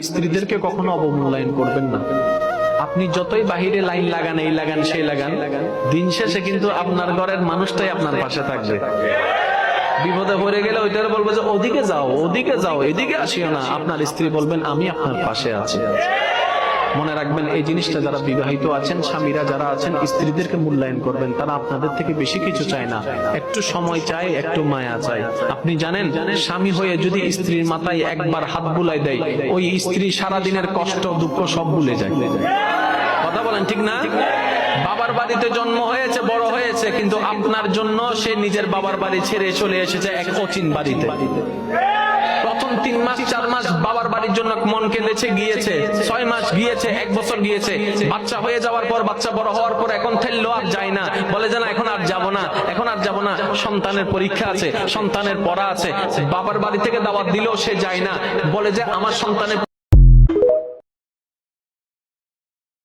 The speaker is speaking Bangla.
স্ত্রীদেরকে কখনো অবমূল্যায়ন করবেন না। আপনি যতই বাহিরে লাইন লাগান, এই লাগান সেই লাগান, দিন শেষে কিন্তু আপনার ঘরের মানুষটাই আপনার পাশে থাকবে। বিপদে পড়ে গেলে ওইটার বলবো যে ওদিকে যাও, ওদিকে যাও, এদিকে আসিও না। আপনার স্ত্রী বলবেন আমি আপনার পাশে আছি। মনে রাখবেন, এই জিনিসটা যারা বিবাহিত আছেন, স্বামীরা যারা আছেন, স্ত্রীদেরকে মূল্যায়ন করবেন। তারা আপনাদের থেকে বেশি কিছু চায় না, একটু সময় চায়, একটু মায়া চায়। আপনি জানেন, স্বামী হয়ে যদি স্ত্রীর মাথায় একবার হাত বুলাই দেয়, ওই স্ত্রী সারাদিনের কষ্ট দুঃখ সব ভুলে যায়। কথা বলেন ঠিক না? বাবার বাড়িতে জন্ম হয়েছে, বড় হয়েছে, কিন্তু আপনার জন্য সে নিজের বাবার বাড়ি ছেড়ে চলে এসেছে এক অচিন বাড়িতে। প্রথম 3 মাস 4 মাস বাবার বাড়ির জন্য মন কেঁদেছে, গিয়েছে 6 মাস গিয়েছে, 1 বছর গিয়েছে। বাচ্চা হয়ে যাওয়ার পর, বাচ্চা বড় হওয়ার পর এখন ঠেললো আর যায় না, বলে যে না এখন আর যাব না, এখন আর যাব না। সন্তানের পরীক্ষা আছে, সন্তানের পড়া আছে, বাবার বাড়ি থেকে দাওয়াত দিলেও সে যায় না, বলে যে আমার সন্তানের